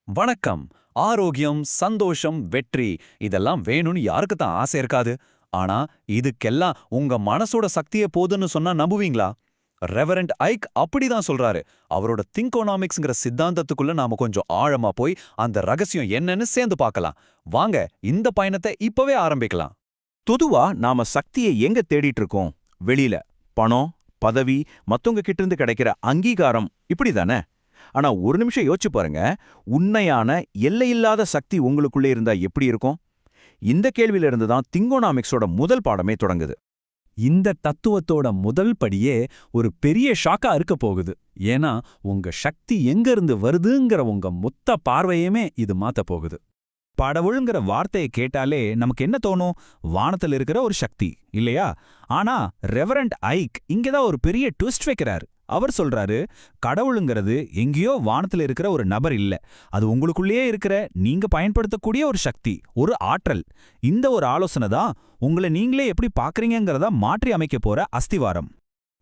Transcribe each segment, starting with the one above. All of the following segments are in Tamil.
வணக்கம். ஆரோக்கியம், சந்தோஷம், வெற்றி இதெல்லாம் வேணும்னு யாருக்கு தான் ஆசை இருக்காது. ஆனா இதுக்கெல்லாம் உங்க மனசோட சக்தியே போதுன்னு சொன்னா நம்புவீங்களா? ரெவரண்ட் ஐக் அப்படிதான் சொல்றாரு. அவரோட திங்கோனாமிக்ஸ்ங்கிற சித்தாந்தத்துக்குள்ள நாம கொஞ்சம் ஆழமா போய் அந்த ரகசியம் என்னன்னு சேர்ந்து பார்க்கலாம். வாங்க இந்த பயணத்தை இப்பவே ஆரம்பிக்கலாம். பொதுவா நாம சக்தியை எங்க தேடிட்டு இருக்கோம்? வெளியில. பணம், பதவி, மத்தவங்க கிட்ட இருந்து கிடைக்கிற அங்கீகாரம், இப்படிதானே? ஆனா ஒரு நிமிஷம் யோசிச்சு பாருங்க, உண்மையான எல்லையில்லாத சக்தி உங்களுக்குள்ளே இருந்தா எப்படி இருக்கும்? இந்த கேள்வியில இருந்து தான் திங்கோனாமிக்ஸோட முதல் பாடமே தொடங்குது. இந்த தத்துவத்தோட முதல் படியே ஒரு பெரிய ஷாக்கா இருக்க போகுது. ஏன்னா உங்க சக்தி எங்க இருந்து வருதுங்கிற உங்க மொத்த பார்வையுமே இது மாத்த போகுது. கடவுள்ங்கிற வார்த்தையை கேட்டாலே நமக்கு என்ன தோணும்? வானத்துல இருக்கிற ஒரு சக்தி இல்லையா? ஆனா ரெவரண்ட் ஐக் இங்கதான் ஒரு பெரிய ட்விஸ்ட் வைக்கிறாரு. அவர் சொல்றாரு, கடவுளுங்கிறது எங்கேயோ வானத்துல இருக்கிற ஒரு நபர் இல்ல, அது உங்களுக்குள்ளேயே இருக்கிற நீங்க பயன்படுத்தக்கூடிய ஒரு சக்தி, ஒரு ஆற்றல். இந்த ஒரு ஆலோசனை தான் உங்களை நீங்களே எப்படி பாக்குறீங்கிறத மாற்றி அமைக்க போற அஸ்திவாரம்.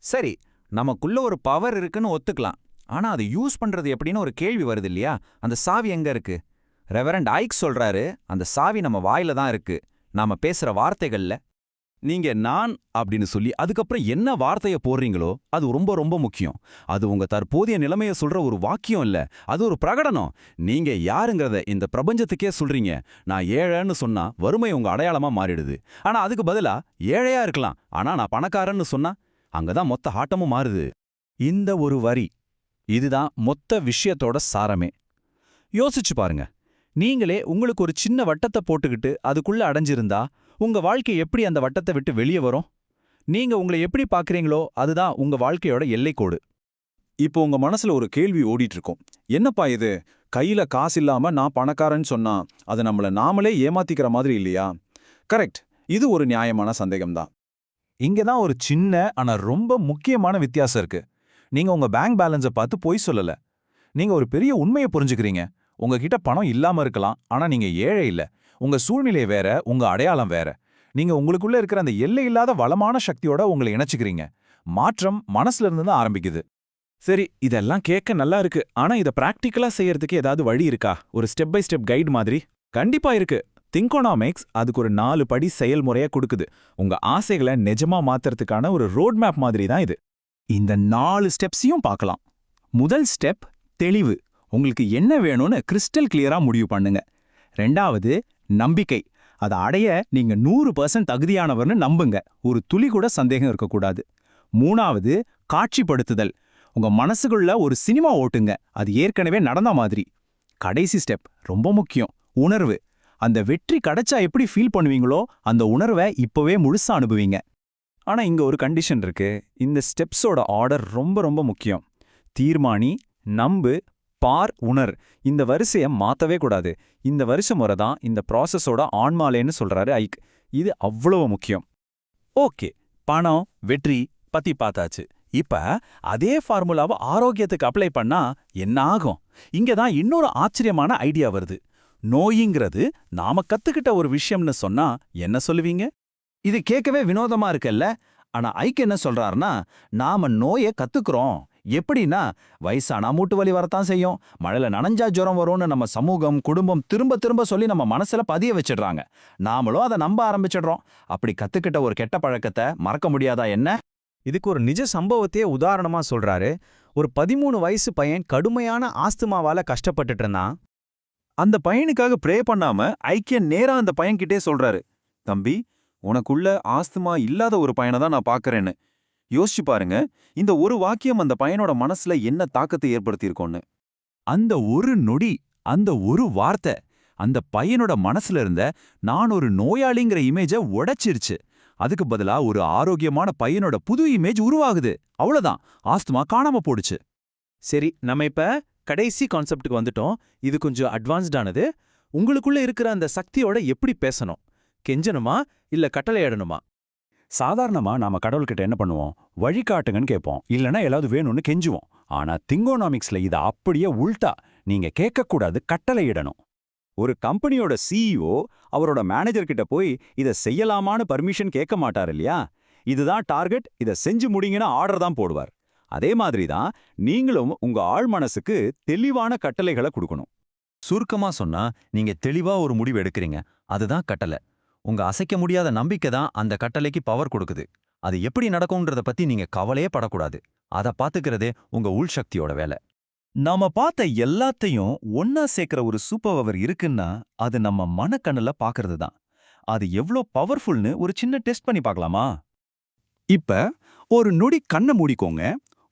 சரி, நமக்குள்ள ஒரு பவர் இருக்குன்னு ஒத்துக்கலாம். ஆனா அதை யூஸ் பண்றது எப்படின்னு ஒரு கேள்வி வருது இல்லையா? அந்த சாவி எங்க இருக்கு? ரெவரண்ட் ஐக் சொல்றாரு, அந்த சாவி நம்ம வாயில தான் இருக்கு, நாம பேசுற வார்த்தைகள்ல. நீங்க நான் அப்படின்னு சொல்லி அதுக்கப்புறம் என்ன வார்த்தைய போடுறீங்களோ அது ரொம்ப ரொம்ப முக்கியம். அது உங்க தற்போதைய நிலைமைய சொல்ற ஒரு வாக்கியம் இல்ல, அது ஒரு பிரகடனம். நீங்க யாருங்கிறத இந்த பிரபஞ்சத்துக்கே சொல்றீங்க. நான் ஏழைன்னு சொன்னா வறுமை உங்க அடையாளமா மாறிடுது. ஆனா அதுக்கு பதிலா ஏழையா இருக்கலாம், ஆனா நான் பணக்காரன்னு சொன்னா அங்கதான் மொத்த ஆட்டமும் மாறுது. இந்த ஒரு வரி, இதுதான் மொத்த விஷயத்தோட சாரமே. யோசிச்சு பாருங்க. நீங்களே உங்களுக்கு ஒரு சின்ன வட்டத்தை போட்டுக்கிட்டு அதுக்குள்ள அடைஞ்சிருந்தா உங்க வாழ்க்கை எப்படி அந்த வட்டத்தை விட்டு வெளியே வரும்? நீங்க உங்களை எப்படி பாக்குறீங்களோ அதுதான் உங்க வாழ்க்கையோட எல்லைக்கோடு. இப்போ உங்க மனசுல ஒரு கேள்வி ஓடிட்டு இருக்கும். என்னப்பா இது, கையில காசு இல்லாம நான் பணக்காரன்னு சொன்னா அது நம்மள நாமளே ஏமாத்திக்கிற மாதிரி இல்லையா? கரெக்ட், இது ஒரு நியாயமான சந்தேகம்தான். இங்கதான் ஒரு சின்ன ஆனா ரொம்ப முக்கியமான வித்தியாசம் இருக்கு. நீங்க உங்க பேங்க் பேலன்ஸை பார்த்து பொய் சொல்லல. நீங்க ஒரு பெரிய உண்மையை புரிஞ்சுக்கிறீங்க. உங்ககிட்ட பணம் இல்லாம இருக்கலாம், ஆனா நீங்க ஏழை இல்ல. உங்க சூழ்நிலை வேற, உங்க அடையாளம் வேற. நீங்க உங்களுக்குள்ள இருக்கிற அந்த எல்லையில்லாத வளமான சக்தியோட உங்களை இணைச்சுக்கிறீங்க. மாற்றம் மனசுல இருந்து தான் ஆரம்பிக்குது. சரி, இதெல்லாம் கேட்க நல்லா இருக்கு. ஆனா இதை பிராக்டிக்கலா செய்யறதுக்கு ஏதாவது வழி இருக்கா? ஒரு ஸ்டெப் பை ஸ்டெப் கைடு மாதிரி? கண்டிப்பா இருக்கு. திங்கோனாமிக்ஸ் அதுக்கு ஒரு 4 படி செயல்முறையா கொடுக்குது. உங்க ஆசைகளை நிஜமா மாத்துறதுக்கான ஒரு ரோட் மேப் மாதிரி தான் இது. இந்த 4 ஸ்டெப்ஸையும் பார்க்கலாம். முதல் ஸ்டெப் தெளிவு. உங்களுக்கு என்ன வேணும்னு கிறிஸ்டல் கிளியரா முடிவு பண்ணுங்க. ரெண்டாவது நம்பிக்கை. அதை அடைய நீங்க 100% தகுதியானவர்னு நம்புங்க. ஒரு துளி கூட சந்தேகம் இருக்கக்கூடாது. மூணாவது காட்சிப்படுத்துதல். உங்க மனசுக்குள்ள ஒரு சினிமா ஓட்டுங்க, அது ஏற்கனவே நடந்த மாதிரி. கடைசி ஸ்டெப் ரொம்ப முக்கியம், உணர்வு. அந்த வெற்றி கிடைச்சா எப்படி ஃபீல் பண்ணுவீங்களோ அந்த உணர்வை இப்பவே முழுசா அனுபவிங்க. ஆனா இங்க ஒரு கண்டிஷன் இருக்கு. இந்த ஸ்டெப்ஸோட ஆர்டர் ரொம்ப ரொம்ப முக்கியம். தீர்மானி, நம்பு, பார், உணர். இந்த வரிசையை மாத்தவே கூடாது. இந்த வரிசை முறை தான் இந்த ப்ராசஸோட ஆன்மாலேன்னு சொல்றாரு ஐக். இது அவ்வளவு முக்கியம். ஓகே, பணம், வெற்றி பத்தி பார்த்தாச்சு. இப்ப அதே ஃபார்முலாவை ஆரோக்கியத்துக்கு அப்ளை பண்ணா என்ன ஆகும்? இங்கதான் இன்னொரு ஆச்சரியமான ஐடியா வருது. நோய்ங்கிறது நாம கத்துக்கிட்ட ஒரு விஷயம்னு சொன்னா என்ன சொல்லுவீங்க? இது கேட்கவே வினோதமா இருக்குல்ல? ஆனா ஐக் என்ன சொல்றாருன்னா, நாம நோயை கத்துக்கிறோம். எப்படின்னா, வயசானா மூட்டு வலி வரத்தான் செய்யும், மழையில நனைஞ்சா ஜுரம் வரும்னு நம்ம சமூகம், குடும்பம் திரும்ப திரும்ப சொல்லி நம்ம மனசுல பதிய வச்சிடுறாங்க. நாமளும் அதை நம்ப ஆரம்பிச்சிடுறோம். அப்படி கத்துக்கிட்ட ஒரு கெட்ட பழக்கத்தை மறக்க முடியாதா என்ன? இதுக்கு ஒரு நிஜ சம்பவத்தையே உதாரணமா சொல்றாரு. ஒரு 13 வயசு பையன் கடுமையான ஆஸ்துமாவால கஷ்டப்பட்டுட்டு இருந்தான். அந்த பையனுக்காக ப்ரே பண்ணாம ஐக்கியன் நேரா அந்த பையன்கிட்டே சொல்றாரு, தம்பி, உனக்குள்ள ஆஸ்துமா இல்லாத ஒரு பையனை தான் நான் பாக்குறேன்னு. யோசிச்சு பாருங்க, இந்த ஒரு வாக்கியம் அந்த பையனோட மனசுல என்ன தாக்கத்தை ஏற்படுத்தியிருக்கோன்னு. அந்த ஒரு நொடி, அந்த ஒரு வார்த்தை அந்த பையனோட மனசுல இருந்த நான் ஒரு நோயாளிங்கிற இமேஜை உடைச்சிருச்சு. அதுக்கு பதிலா ஒரு ஆரோக்கியமான பையனோட புது இமேஜ் உருவாகுது. அவ்வளவுதான், ஆஸ்துமா காணாம போடுச்சு. சரி, நம்ம இப்ப கடைசி கான்செப்டுக்கு வந்துட்டோம். இது கொஞ்சம் அட்வான்ஸ்டானது. உங்களுக்குள்ள இருக்கிற அந்த சக்தியோட எப்படி பேசணும்? கெஞ்சணுமா இல்ல கட்டளையிடணுமா? சாதாரணமா நாம கடவுள்கிட்ட என்ன பண்ணுவோம்? வழிகாட்டுங்கன்னு கேட்போம், இல்லனா ஏதாவது வேணும்னு கெஞ்சுவோம். ஆனா திங்கோனாமிக்ஸ்ல இது அப்படியே உல்டா. நீங்க கேட்கக்கூடாது, கட்டளையிடணும். ஒரு கம்பெனியோட சிஇஓ அவரோட மேனேஜர் கிட்ட போய் இதை செய்யலாமான்னு பர்மிஷன் கேட்க மாட்டார் இல்லையா? இதுதான் டார்கெட், இதை செஞ்சு முடிங்கன்னு ஆர்டர் தான் போடுவார். அதே மாதிரி தான் நீங்களும் உங்க ஆழ் மனசுக்கு தெளிவான கட்டளைகளை கொடுக்கணும். சுருக்கமா சொன்னா நீங்க தெளிவா ஒரு முடிவு எடுக்கிறீங்க. அதுதான் கட்டளை. உங்க அசைக்க முடியாத நம்பிக்கை தான் அந்த கட்டளைக்கு பவர் கொடுக்குது. அது எப்படி நடக்கும்ன்றத பத்தி நீங்க கவலையே படக்கூடாது. அத பாத்துக்கிறதே உங்க உள்சக்தியோட வேலை. நாம பார்த்த எல்லாத்தையும் ஒன்னா சேர்க்கிற ஒரு சூப்பர் பவர் இருக்குன்னா அது நம்ம மனக்கண்ணுல பாக்குறது தான். அது எவ்ளோ பவர்ஃபுல்னு ஒரு சின்ன டெஸ்ட் பண்ணி பார்க்கலாமா? இப்ப ஒரு நொடி கண்ணை மூடிக்கோங்க.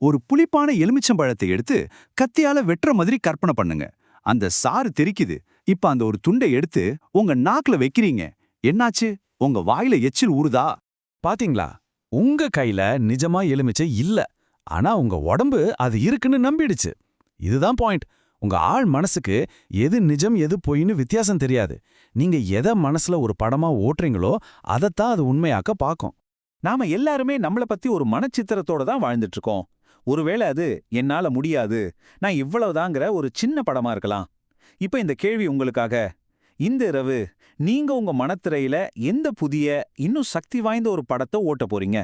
ஒரு புளிப்பான எலுமிச்சம்பழத்தை எடுத்து கத்தியால வெட்டுற மாதிரி கற்பனை பண்ணுங்க. அந்த சாறு தெறிக்குது. இப்ப அந்த ஒரு துண்டை எடுத்து உங்க நாக்குல வைக்கிறீங்க. என்னாச்சு? உங்க வாயில எச்சில் ஊறுதா? பாத்தீங்களா? உங்க கையில நிஜமா எலுமிச்சை இல்ல. ஆனா உங்க உடம்பு அது இருக்குன்னு நம்பிடுச்சு. இதுதான் பாயிண்ட். உங்க ஆள் மனசுக்கு எது நிஜம் எது பொய்ன்னு வித்தியாசம் தெரியாது. நீங்க எதை மனசுல ஒரு படமா ஓட்டுறீங்களோ அதைத்தான் அது உண்மையாக்க பாக்கும். நாம எல்லாருமே நம்மள பத்தி ஒரு மனச்சித்திரத்தோட தான் வாழ்ந்துட்டு இருக்கோம். ஒருவேளை அது என்னால முடியாது, நான் இவ்வளவுதாங்கிற ஒரு சின்ன படமா இருக்கலாம். இப்ப இந்த கேள்வி உங்களுக்காக. இந்த இரவு நீங்க உங்க மனத்திரையில எந்த புதிய இன்னும் சக்தி வாய்ந்த ஒரு படத்தை ஓட்ட போறீங்க?